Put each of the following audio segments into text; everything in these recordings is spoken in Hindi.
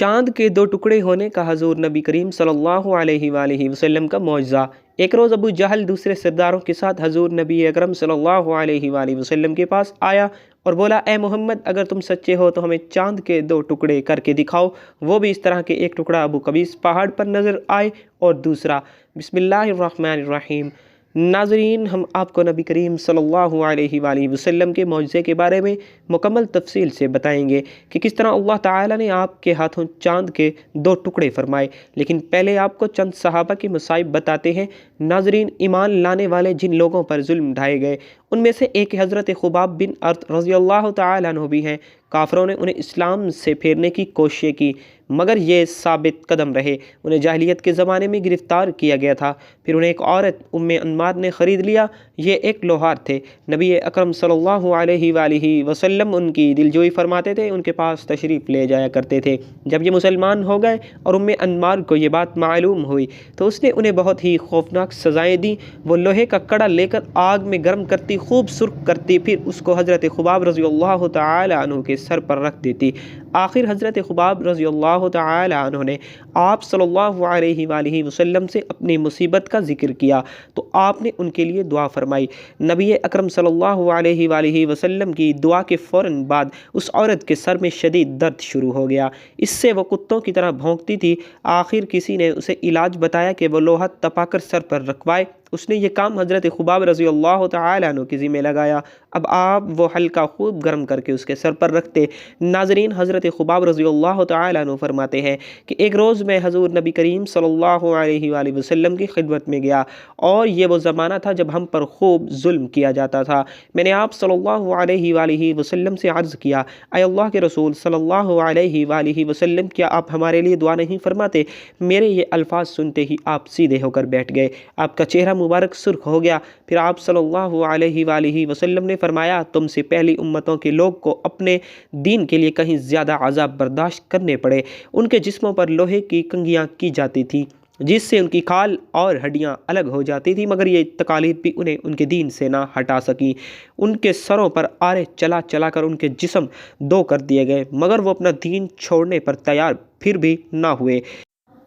चाँद के दो टुकड़े होने का हज़ूर नबी करीम सल्लल्लाहु अलैहि वसल्लम का मौजज़ा। एक रोज़ अबू जहल दूसरे सरदारों के साथ हज़ूर नबी अकरम सल्लल्लाहु अलैहि वसल्लम के पास आया और बोला, ए मोहम्मद, अगर तुम सच्चे हो तो हमें चाँद के दो टुकड़े करके दिखाओ, वो भी इस तरह के एक टुकड़ा अबू कबीस पहाड़ पर नज़र आए और दूसरा बिस्मिल्लाहिर्रहमानिर्रहीम। नाज़रीन, हम आपको नबी करीम सल्लल्लाहु अलैहि वसल्लम के मौजज़े के बारे में मुकम्मल तफसील से बताएंगे कि किस तरह अल्लाह ताला ने आपके हाथों चाँद के दो टुकड़े फरमाए। लेकिन पहले आपको चंद सहाबा के मसाइब बताते हैं। नाज़रीन, ईमान लाने वाले जिन लोगों पर जुल्म ढाए गए उनमें से एक हज़रत खुबाब बिन अर्त रज़ियल्लाहु ताला अन्हु भी हैं। काफरों ने उन्हें इस्लाम से फेरने की कोशिश की मगर ये साबित कदम रहे। उन्हें जाहिलियत के ज़माने में गिरफ़्तार किया गया था। फिर उन्हें एक औरत उम्मे अन्मार ने ख़रीद लिया। ये एक लोहार थे। नबी अकरम सल्लल्लाहु अलैहि वसल्लम उनकी दिलजोई फरमाते थे, उनके पास तशरीफ़ ले जाया करते थे। जब ये मुसलमान हो गए और उम्मे अन्मार को ये बात मालूम हुई तो उसने उन्हें बहुत ही खौफनाक सज़ाएँ दी। वो लोहे का कड़ा लेकर आग में गर्म करती, खूब सुर्ख करती, फिर उसको हज़रत खुबाब रज़ियल्लाहु ताला अन्हु के सर पर रख देती। आखिर हज़रत खुबाब रज़ियल्लाहु ताला अन्हु ने आप सल्लल्लाहु अलैहि वसल्लम से अपनी मुसीबत का ज़िक्र किया तो आपने उनके लिए दुआ फरमाई। नबी अकरम सल्लल्लाहु अलैहि वसल्लम की दुआ के फ़ौरन बाद उस औरत के सर में शदीद दर्द शुरू हो गया। इससे वो कुत्तों की तरह भौंकती थी। आखिर किसी ने उसे इलाज बताया कि वो लोहा तपाकर सर पर रखवाए। उसने ये काम हज़रत खुबाब रज़ियल्लाहु ताला अन्हु के ज़िम्मे लगाया। अब आप वो हल्का खूब गर्म करके उसके सर पर रखते। नाज़रीन, हज़रत खुबाब रज़ियल्लाहु ताला अन्हु फरमाते हैं कि एक रोज़ मैं हज़ूर नबी करीम सल्लल्लाहु अलैहि वसल्लम की खिदमत में गया और ये वो ज़माना था जब हम पर खूब जुल्म किया जाता था। मैंने आप सल्लल्लाहु अलैहि वसल्लम से अर्ज़ किया, ऐ अल्लाह के रसूल सल्लल्लाहु अलैहि वसल्लम, क्या आप हमारे लिए दुआ नहीं फरमाते? मेरे ये अल्फाज सुनते ही आप सीधे होकर बैठ गए। आपका चेहरा मुबारक सुर्ख हो गया। फिर आप सल्लल्लाहु अलैहि वसल्लम ने फरमाया, तुमसे पहली उम्मतों के लोग को अपने दीन के लिए कहीं ज़्यादा अज़ाब बर्दाश्त करने पड़े। उनके जिस्मों पर लोहे की कंघियाँ की जाती थी जिससे उनकी खाल और हड्डियाँ अलग हो जाती थी, मगर ये तकालीफ भी उन्हें उनके दीन से ना हटा सकी। उनके सरों पर आरे चला चला कर उनके जिस्म दो कर दिए गए मगर वो अपना दीन छोड़ने पर तैयार फिर भी ना हुए।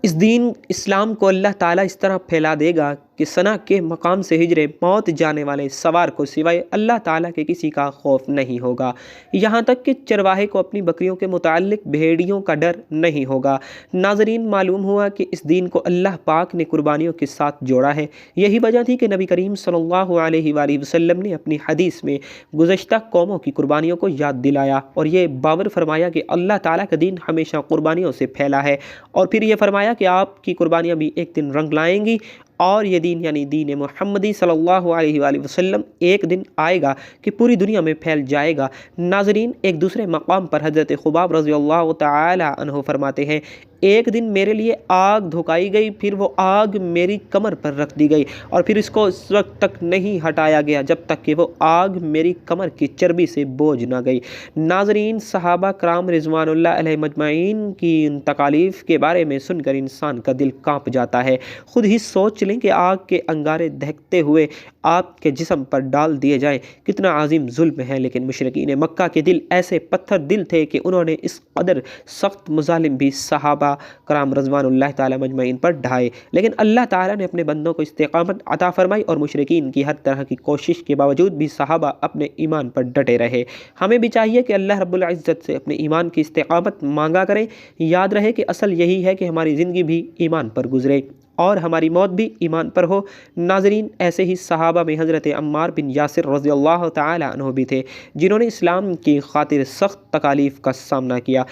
इस दीन इस्लाम को अल्लाह ताला इस तरह फैला देगा कि सना के मकाम से हिजरे मौत जाने वाले सवार को सिवाय अल्लाह ताला के किसी का खौफ नहीं होगा। यहाँ तक कि चरवाहे को अपनी बकरियों के मुताल्लिक भेड़ियों का डर नहीं होगा। नाज़रीन, मालूम हुआ कि इस दीन को अल्लाह पाक ने कुर्बानियों के साथ जोड़ा है। यही वजह थी कि नबी करीम सल्लल्लाहु अलैहि वसल्लम ने अपनी हदीस में गुज़श्ता कौमों की कुर्बानियों को याद दिलाया और ये बावर फरमाया कि अल्लाह ताला का दीन हमेशा कुर्बानियों से फैला है। और फिर ये फरमाया कि आपकी कुर्बानियाँ भी एक दिन रंग लाएंगी और ये दीन यानी दीन मुहम्मदी सल्लल्लाहु अलैहि वसल्लम एक दिन आएगा कि पूरी दुनिया में फैल जाएगा। नाज़रीन, एक दूसरे मकाम पर हज़रत खुबाब रज़ियल्लाहु ताला अन्हु फरमाते हैं, एक दिन मेरे लिए आग धुकाई गई, फिर वो आग मेरी कमर पर रख दी गई और फिर इसको उस वक्त तक नहीं हटाया गया जब तक कि वो आग मेरी कमर की चर्बी से बोझ ना गई। नाज़रीन, सहाबा कराम रिज़वानुल्लाह अलैहिम अजमईन की इन तकालीफ़ के बारे में सुनकर इंसान का दिल काँप जाता है। खुद ही सोच लें कि आग के अंगारे दहकते हुए आपके जिस्म पर डाल दिए जाएं, कितना अजीम जुल्म है। लेकिन मुशरिकीन मक्का के दिल ऐसे पत्थर दिल थे कि उन्होंने इस कदर सख्त मुजालिम भी सहाबा कराम रज़वानुल्लाह ताला मजमईन पर ढाए। लेकिन अल्लाह ताला ने अपने बंदों को इस्तिक़ामत अता फरमाई और मुशरिकीन की हर तरह की कोशिश के बावजूद भी सहाबा अपने ईमान पर डटे रहे। हमें भी चाहिए कि अल्लाह रब्बुल इज़्ज़त से अपने ईमान की इस्तिक़ामत मांगा करें। याद रहे कि असल यही है कि हमारी ज़िंदगी भी ईमान पर गुजरे और हमारी मौत भी ईमान पर हो। नाज़रीन, ऐसे ही सहाबा में हज़रत अम्मार बिन यासिर रज़ियल्लाहु ताला अन्हु भी थे जिन्होंने इस्लाम की खातिर सख्त तकालीफ़ का सामना किया।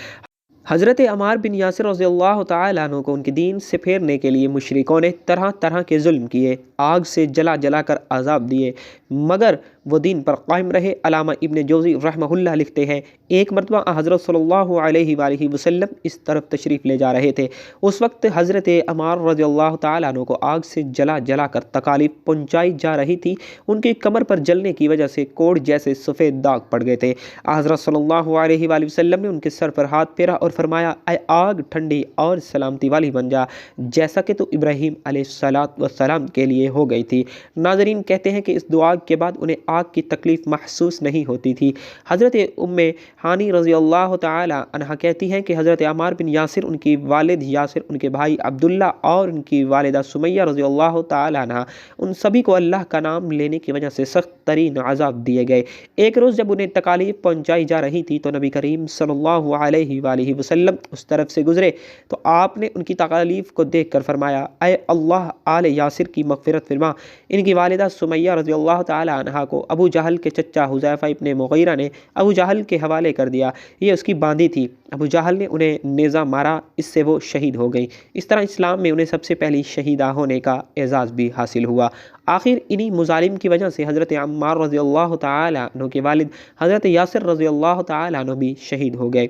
हज़रत अम्मार बिन यासिर रज़ियल्लाहु ताला अन्हु को उनके दीन से फेरने के लिए मुशरिकों ने तरह तरह के जुल्म किए, आग से जला जला कर अज़ाब दिए, मगर वो दीन पर कायम रहे। अल्लामा इब्न जौज़ी रहमहुल्लाह लिखते हैं, एक मरतबा हज़रत सल्लल्लाहु अलैहि वसल्लम इस तरफ तशरीफ़ ले जा रहे थे। उस वक्त हज़रत अम्मार रज़ियल्लाहु ताला अन्हु को आग से जला जला कर तकालीफ पहुँचाई जा रही थी। उनकी कमर पर जलने की वजह से कोढ़ जैसे सफ़ेद दाग पड़ गए थे। हज़रत सल्लल्लाहु अलैहि वसल्लम ने उनके सर पर हाथ फेरा और फरमाया, ऐ आग ठंडी और सलामती वाली बन जा, जैसा कि तो इब्राहीम अलैहिस्सलातु वस्सलाम के लिए हो गई थी। नाज़रीन, कहते हैं कि इस दुआ के बाद उन्हें आग की तकलीफ़ महसूस नहीं होती थी। हज़रत उम्मे हानी रज़ी अल्लाह ताला अन्हा कहती हैं कि हज़रत अम्मार बिन यासिर, उनकी वालिद यासिर, उनके भाई अब्दुल्ला और उनकी वालिदा सुमैया रज़ी अल्लाह ताला अन्हा, उन सभी को अल्लाह का नाम लेने की वजह से सख्त तरीन अज़ाब दिए गए। एक रोज़ जब उन्हें तकालीफ पहुँचाई जा रही थी तो नबी करीम सल्लल्लाहु अलैहि वसल्लम उस तरफ से गुज़रे तो आपने उनकी तकालीफ को देख कर फरमाया, अय अल्लाह आले यासिर की मग़फ़िरत फरमा। इनकी वालिदा सुमैया रज़ी अल्लाह ताला अन्हा को अबू जहल के चच्चा हुज़ैफ़ा इब्ने मुग़ीरा ने अबू जहल के हवाले कर दिया। ये उसकी बांदी थी। अबू जहल ने उन्हें नेज़ा मारा, इससे वो शहीद हो गई। इस तरह इस्लाम में उन्हें सबसे पहली शहीदा होने का एज़ाज़ भी हासिल हुआ। आखिर इन्हीं मुज़ालिम की वजह से हज़रत अम्मार रज़ी अल्लाह ताला अन्हु के वालिद हज़रत यासिर रज़ी अल्लाह ताला अन्हु भी शहीद हो गए।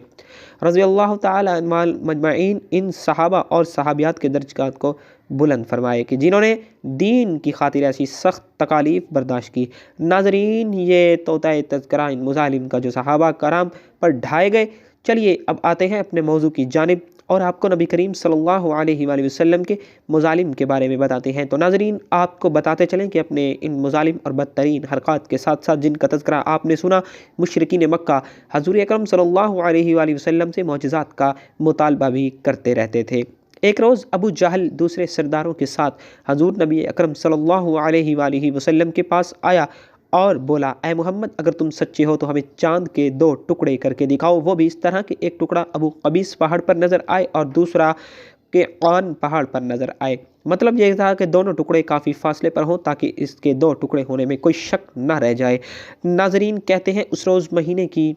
रज़ी अल्लाह ताला अन्हुम मजमईन इन सहाबा और सहाबियात के दर्जात को बुलंद फरमाए कि जिन्होंने दीन की खातिर ऐसी सख्त तकालीफ बर्दाश्त की। नाज़रीन, ये तोता तज़किरा इन मुज़ालिम का जो सहाबा कराम पर ढाए गए। चलिए अब आते हैं अपने मौजू की जानिब और आपको नबी करीम सल्लल्लाहु अलैहि वसल्लम के मुज़ालिम के बारे में बताते हैं। तो नाज़रीन, आपको बताते चलें कि अपने इन मुज़ालिम और बदतरीन हरक़ात के साथ साथ जिनका तज़किरा आपने सुना, मुशरिकीन मक्का हज़ूर अकरम सल्लल्लाहु अलैहि वसल्लम से मौजिज़ात का मुतालबा भी करते रहते थे। एक रोज़ अबू जहल दूसरे सरदारों के साथ हज़ूर नबी अकरम सल्लल्लाहु अलैहि वसल्लम के पास आया और बोला, ऐ मोहम्मद, अगर तुम सच्चे हो तो हमें चाँद के 2 टुकड़े करके दिखाओ, वो भी इस तरह कि एक टुकड़ा अबू कबीस पहाड़ पर नज़र आए और दूसरा के आन पहाड़ पर नज़र आए। मतलब यह था कि दोनों टुकड़े काफ़ी फासले पर हों ताकि इसके 2 टुकड़े होने में कोई शक ना रह जाए। नाज़रीन, कहते हैं उस रोज़ महीने की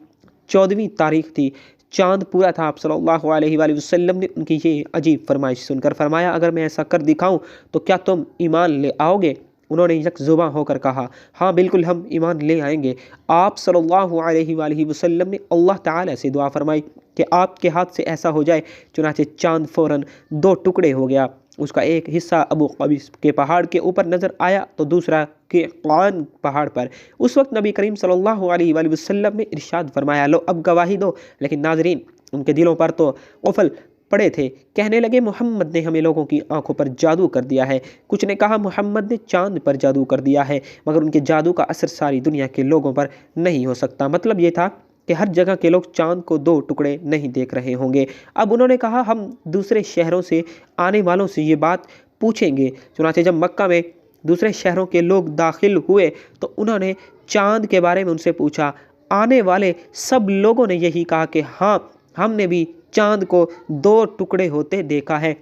14वीं तारीख थी, चाँद पूरा था। आप सल्लल्लाहु अलैहि वसल्लम ने उनकी ये अजीब फरमाइश सुनकर फरमाया, अगर मैं ऐसा कर दिखाऊं तो क्या तुम ईमान ले आओगे? उन्होंने यकजुबां होकर कहा, हाँ बिल्कुल, हम ईमान ले आएंगे। आप सल्लल्लाहु अलैहि वसल्लम ने अल्लाह ताला से दुआ फरमाई कि आपके हाथ से ऐसा हो जाए। चुनांचे चाँद फ़ौरन 2 टुकड़े हो गया। उसका एक हिस्सा अबू कबीस के पहाड़ के ऊपर नज़र आया तो दूसरा के क़ान पहाड़ पर। उस वक्त नबी करीम सल्लल्लाहु अलैहि वसल्लम ने इरशाद फरमाया, लो अब गवाही दो। लेकिन नाज़रीन, उनके दिलों पर तो क़ुफ़ल पड़े थे। कहने लगे, मोहम्मद ने हमें लोगों की आंखों पर जादू कर दिया है। कुछ ने कहा, मोहम्मद ने चांद पर जादू कर दिया है, मगर उनके जादू का असर सारी दुनिया के लोगों पर नहीं हो सकता। मतलब ये था कि हर जगह के लोग चांद को 2 टुकड़े नहीं देख रहे होंगे। अब उन्होंने कहा, हम दूसरे शहरों से आने वालों से ये बात पूछेंगे। चुनांचे जब मक्का में दूसरे शहरों के लोग दाखिल हुए तो उन्होंने चांद के बारे में उनसे पूछा। आने वाले सब लोगों ने यही कहा कि हाँ, हमने भी चांद को 2 टुकड़े होते देखा है।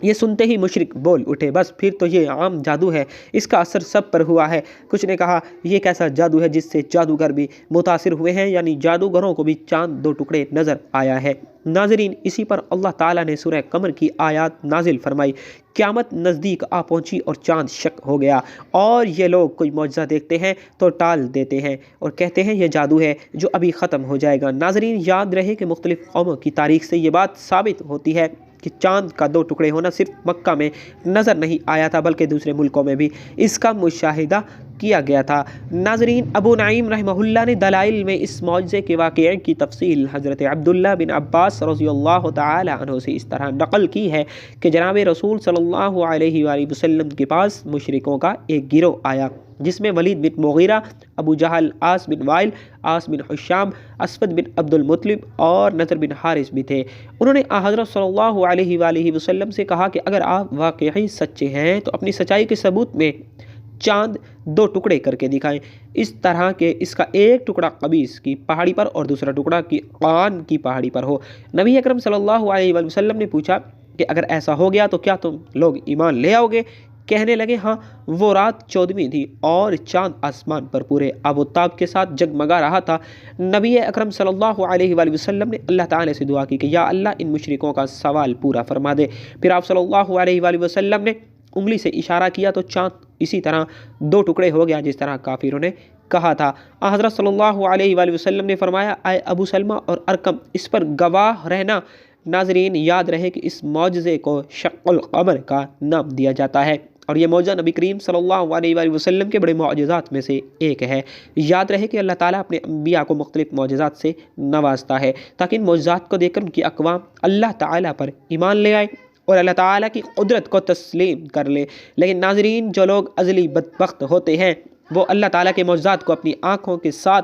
ये सुनते ही मुशरिक बोल उठे, बस फिर तो ये आम जादू है, इसका असर सब पर हुआ है। कुछ ने कहा, ये कैसा जादू है जिससे जादूगर भी मुतासिर हुए हैं, यानी जादूगरों को भी चांद 2 टुकड़े नज़र आया है। नाज़रीन, इसी पर अल्लाह ताला ने सूरह कमर की आयत नाजिल फरमाई। क़यामत नज़दीक आ पहुंची और चांद शक हो गया और ये लोग कोई मौजज़ा देखते हैं तो टाल देते हैं और कहते हैं यह जादू है जो अभी ख़त्म हो जाएगा। नाज़रीन, याद रहे कि मुख्तलिफ़ कौमों की तारीख़ से ये बात साबित होती है कि चांद का 2 टुकड़े होना सिर्फ मक्का में नज़र नहीं आया था, बल्कि दूसरे मुल्कों में भी इसका मुशाहिदा किया गया था। नाज़रीन, अबू नईम रहमहुल्लाह ने दलाइल में इस मौजज़े के वाक़ये की तफसील हज़रत अब्दुल्लाह बिन अब्बास रज़ियल्लाहु ताला अन्हु से इस तरह नक़ल की है कि जनाब रसूल सल्लल्लाहु अलैहि वसल्लम के पास मुशरिकों का एक गिरोह आया जिसमें वलीद बिन मुग़ीरा, अबू जहल, आस बिन वाइल, आस बिन हुशाम, असवद बिन अब्दुल मुत्तलिब और नज़र बिन हारिस भी थे। उन्होंने हज़रत सल्लल्लाहु अलैहि वसल्लम से कहा कि अगर आप वाक़ई सच्चे हैं तो अपनी सच्चाई के सबूत में चांद 2 टुकड़े करके दिखाएं। इस तरह के इसका एक टुकड़ा कबीस की पहाड़ी पर और दूसरा टुकड़ा की क़ान की पहाड़ी पर हो। नबी अकरम सल्लल्लाहु अलैहि वसल्लम ने पूछा कि अगर ऐसा हो गया तो क्या तुम लोग ईमान ले आओगे? कहने लगे, हाँ। वो रात 14वीं थी और चांद आसमान पर पूरे आबोताब के साथ जगमगा रहा था। नबी अकरम सल्लल्लाहु अलैहि वसल्लम ने अल्लाह ताला से दुआ की कि या अल्लाह, इन मुशरिकों का सवाल पूरा फरमा दे। फिर आप सल्लल्लाहु अलैहि वसल्लम ने उंगली से इशारा किया तो चाँद इसी तरह 2 टुकड़े हो गया जिस तरह काफिरों ने कहा था। हज़रत सल्लल्लाहु अलैहि वसल्लम ने फरमाया, आए अबू सलमा और अरकम, इस पर गवाह रहना। नाज़रीन, याद रहे कि इस मौजज़े को शक़्क़ुल क़मर का नाम दिया जाता है और ये मौजज़ा नबी करीम सल्लल्लाहु अलैहि वसल्लम के बड़े मौजज़ात में से एक है। याद रहे कि अल्लाह ताला अपने अंबिया को मुख्तलिफ़ मौजज़ात से नवाजता है ताकि इन मौजज़ात को देखकर उनकी अक़वाम अल्लाह ताला पर ईमान ले आए और अल्लाह ताला की कुदरत को तस्लीम कर ले। लेकिन नाज़रीन, जो लोग अज़ली बदबख्त होते हैं वो अल्लाह ताला के मौजज़ात को अपनी आँखों के साथ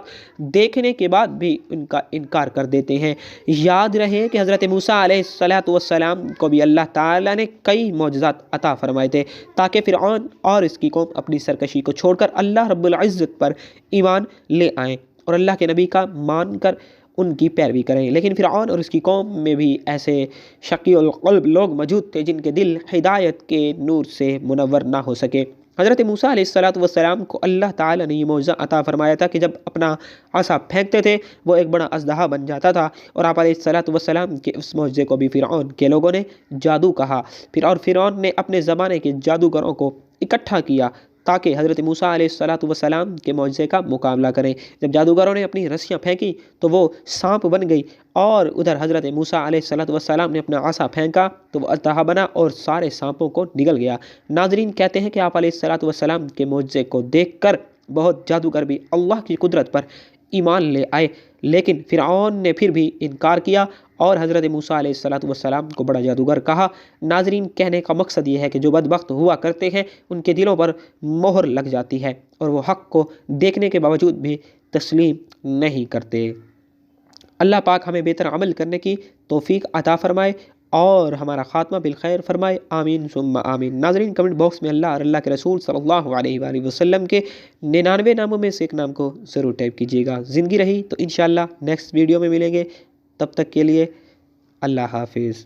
देखने के बाद भी उनका इनकार कर देते हैं। याद रहे कि हज़रत मूसा अलैहिस्सलातु वस्सलाम को भी अल्लाह ताला ने कई मौजज़ात अता फरमाए थे ताकि फ़िरऔन और इसकी कौम अपनी सरकशी को छोड़कर अल्लाह रब्बुल इज़्ज़त पर ईमान ले आएँ और अल्लाह के नबी का मान कर उनकी पैरवी करें। लेकिन फ़िरऔन और उसकी कौम में भी ऐसे शकीउल क़ल्ब लोग मौजूद थे जिनके दिल हिदायत के नूर से मुनव्वर ना हो सके। हज़रत मूसा अलैहिस्सलातु वस्सलाम को अल्लाह ताला ने ये मौज़ा अता फरमाया था कि जब अपना आसा फेंकते थे वो एक बड़ा अज़दहा बन जाता था और आप अलैहिस्सलातु वस्सलाम के उस मौज़े को भी फ़िरऔन के लोगों ने जादू कहा। फिर और फ़िरऔन ने अपने ज़माने के जादूगरों को इकट्ठा किया ताकि हज़रत मूसा अलैहिस्सलातु वस्सलाम के मौज़े का मुकाबला करें। जब जादूगरों ने अपनी रस्सियाँ फेंकी तो वो सांप बन गई और उधर हज़रत मूसा अलैहिस्सलातु वस्सलाम ने अपना आसा फेंका तो वो अज़दहा बना और सारे सांपों को निगल गया। नाज़रीन, कहते हैं कि आप अलैहिस्सलातु वस्सलाम के मौज़े को देखकर बहुत जादूगर भी अल्लाह की कुदरत पर ईमान ले आए, लेकिन फ़िरऔन ने फिर भी इनकार किया और हज़रत मूसा अलैहिस्सलातु वस्सलाम को बड़ा जादूगर कहा। नाज़रीन, कहने का मकसद ये है कि जो बदबख्त हुआ करते हैं उनके दिलों पर मोहर लग जाती है और वो हक़ को देखने के बावजूद भी तस्लीम नहीं करते। अल्लाह पाक हमें बेहतर अमल करने की तौफ़ीक अता फ़रमाए और हमारा ख़ात्मा बिल खैर फ़रमाए। आमीन सुम्मा आमीन। नाज़रीन, कमेंट बॉक्स में अल्लाह और अल्लाह के रसूल सल्लल्लाहु अलैहि वसल्लम के 99 नामों में से एक नाम को ज़रूर टाइप कीजिएगा। ज़िंदगी रही तो इंशाअल्लाह नेक्स्ट वीडियो में मिलेंगे। तब तक के लिए अल्लाह हाफ़िज़।